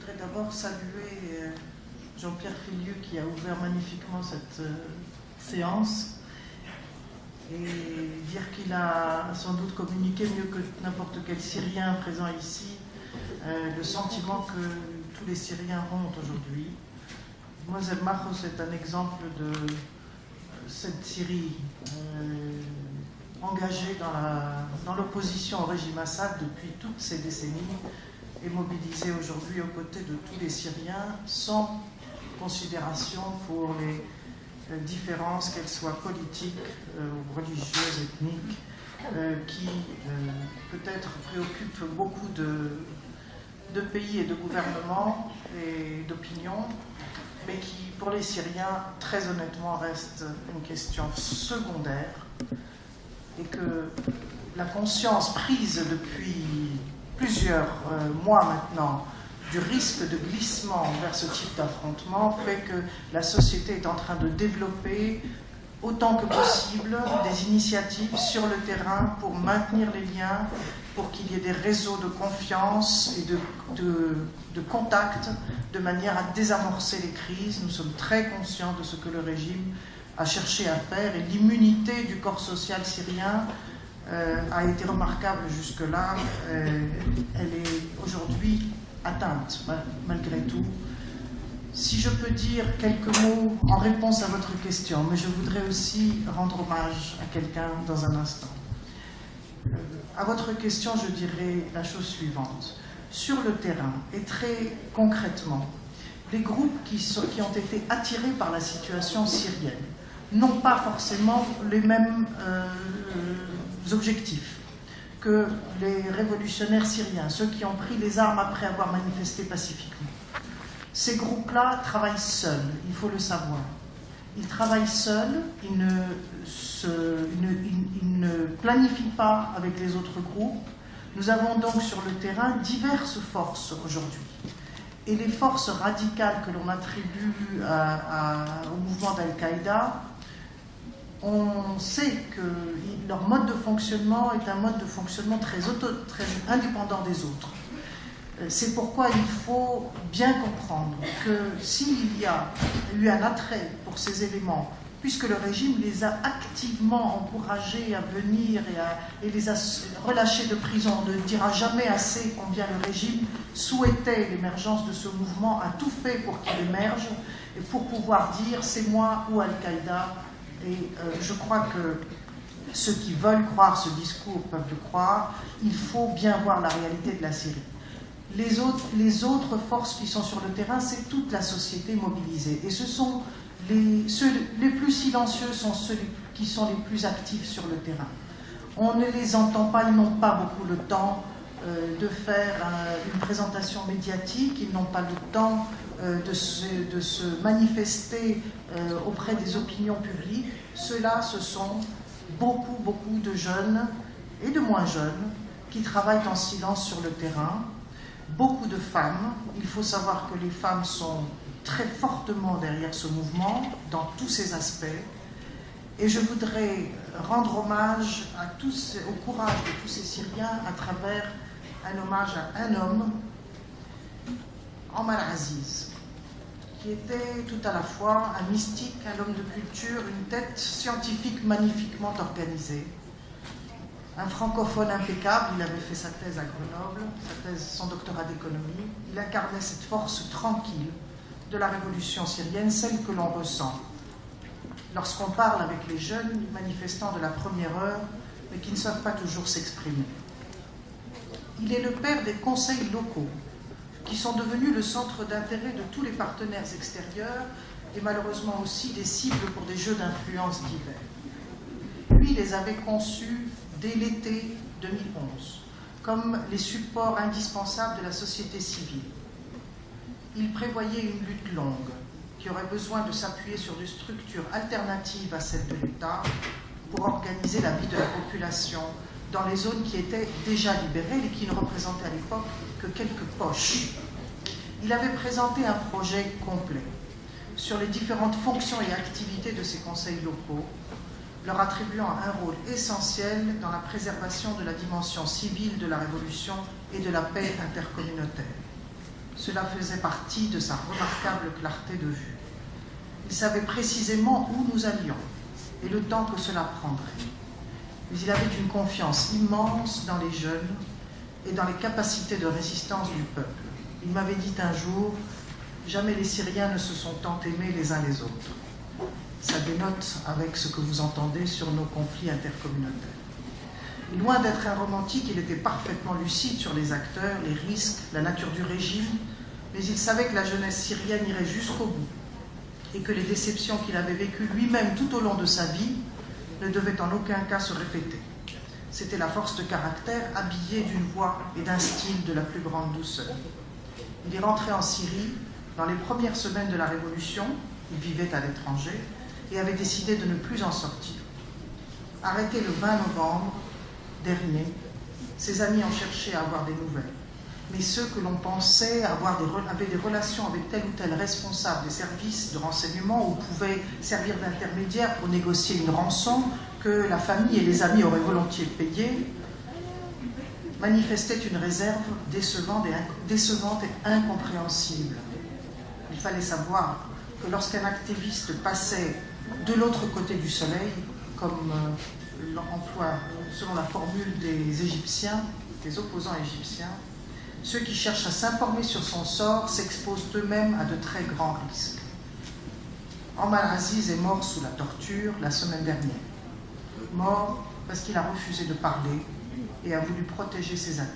voudrais d'abord saluer Jean-Pierre Filieu qui a ouvert magnifiquement cette séance et dire qu'il a sans doute communiqué mieux que n'importe quel Syrien présent ici le sentiment que tous les Syriens ont aujourd'hui. Moselle Mahos est un exemple de cette Syrie engagée dans l'opposition au régime Assad depuis toutes ces décennies et mobilisée aujourd'hui aux côtés de tous les Syriens sans considération pour les différences, qu'elles soient politiques ou religieuses, ethniques, qui peut-être préoccupent beaucoup de pays et de gouvernements et d'opinions, mais qui, pour les Syriens, très honnêtement, reste une question secondaire, et que la conscience prise depuis plusieurs mois maintenant du risque de glissement vers ce type d'affrontement fait que la société est en train de développer autant que possible des initiatives sur le terrain pour maintenir les liens, pour qu'il y ait des réseaux de confiance et de contact, de manière à désamorcer les crises. Nous sommes très conscients de ce que le régime a cherché à faire, et l'immunité du corps social syrien a été remarquable jusque-là. Elle est aujourd'hui atteinte, malgré tout. Si je peux dire quelques mots en réponse à votre question, mais je voudrais aussi rendre hommage à quelqu'un dans un instant. À votre question, je dirais la chose suivante. Sur le terrain, et très concrètement, les groupes qui ont été attirés par la situation syrienne n'ont pas forcément les mêmes objectifs que les révolutionnaires syriens, ceux qui ont pris les armes après avoir manifesté pacifiquement. Ces groupes-là travaillent seuls, il faut le savoir. Ils travaillent seuls, ils ne planifient pas avec les autres groupes. Nous avons donc sur le terrain diverses forces aujourd'hui. Et les forces radicales que l'on attribue au mouvement d'Al-Qaïda, on sait que leur mode de fonctionnement est un mode de fonctionnement très indépendant des autres. C'est pourquoi il faut bien comprendre que s'il y a eu un attrait pour ces éléments, puisque le régime les a activement encouragés à venir et les a relâchés de prison, on ne dira jamais assez combien le régime souhaitait l'émergence de ce mouvement, a tout fait pour qu'il émerge, et pour pouvoir dire c'est moi ou Al-Qaïda. Et je crois que ceux qui veulent croire ce discours peuvent le croire. Il faut bien voir la réalité de la Syrie. Les autres forces qui sont sur le terrain, c'est toute la société mobilisée. Et ceux les plus silencieux sont ceux qui sont les plus actifs sur le terrain. On ne les entend pas, ils n'ont pas beaucoup le temps de faire une présentation médiatique, ils n'ont pas le temps de se manifester auprès des opinions publiques. Ceux-là, ce sont beaucoup de jeunes et de moins jeunes qui travaillent en silence sur le terrain. Beaucoup de femmes. Il faut savoir que les femmes sont très fortement derrière ce mouvement, dans tous ses aspects. Et je voudrais rendre hommage au courage de tous ces Syriens à travers un hommage à un homme, Omar Aziz, qui était tout à la fois un mystique, un homme de culture, une tête scientifique magnifiquement organisée, un francophone impeccable. Il avait fait sa thèse à Grenoble, son doctorat d'économie. Il incarnait cette force tranquille de la révolution syrienne, celle que l'on ressent lorsqu'on parle avec les jeunes manifestants de la première heure, mais qui ne savent pas toujours s'exprimer. Il est le père des conseils locaux, qui sont devenus le centre d'intérêt de tous les partenaires extérieurs et malheureusement aussi des cibles pour des jeux d'influence divers. Lui les avait conçus dès l'été 2011 comme les supports indispensables de la société civile. Il prévoyait une lutte longue qui aurait besoin de s'appuyer sur des structures alternatives à celles de l'État pour organiser la vie de la population dans les zones qui étaient déjà libérées et qui ne représentaient à l'époque que quelques poches. Il avait présenté un projet complet sur les différentes fonctions et activités de ces conseils locaux, leur attribuant un rôle essentiel dans la préservation de la dimension civile de la révolution et de la paix intercommunautaire. Cela faisait partie de sa remarquable clarté de vue. Il savait précisément où nous allions et le temps que cela prendrait. Mais il avait une confiance immense dans les jeunes et dans les capacités de résistance du peuple. Il m'avait dit un jour, « Jamais les Syriens ne se sont tant aimés les uns les autres. » Ça dénote avec ce que vous entendez sur nos conflits intercommunautaires. Et loin d'être un romantique, il était parfaitement lucide sur les acteurs, les risques, la nature du régime, mais il savait que la jeunesse syrienne irait jusqu'au bout et que les déceptions qu'il avait vécues lui-même tout au long de sa vie ne devaient en aucun cas se répéter. C'était la force de caractère habillée d'une voix et d'un style de la plus grande douceur. Il est rentré en Syrie dans les premières semaines de la Révolution, il vivait à l'étranger et avait décidé de ne plus en sortir. Arrêté le 20 novembre dernier, ses amis ont cherché à avoir des nouvelles. Mais ceux que l'on pensait avaient des relations avec tel ou tel responsable des services de renseignement ou pouvaient servir d'intermédiaire pour négocier une rançon que la famille et les amis auraient volontiers payée, manifestaient une réserve décevante et incompréhensible. Il fallait savoir que lorsqu'un activiste passait de l'autre côté du soleil, comme l'emploi selon la formule des Égyptiens, des opposants égyptiens, ceux qui cherchent à s'informer sur son sort s'exposent eux-mêmes à de très grands risques. Omar Aziz est mort sous la torture la semaine dernière. Mort parce qu'il a refusé de parler et a voulu protéger ses amis.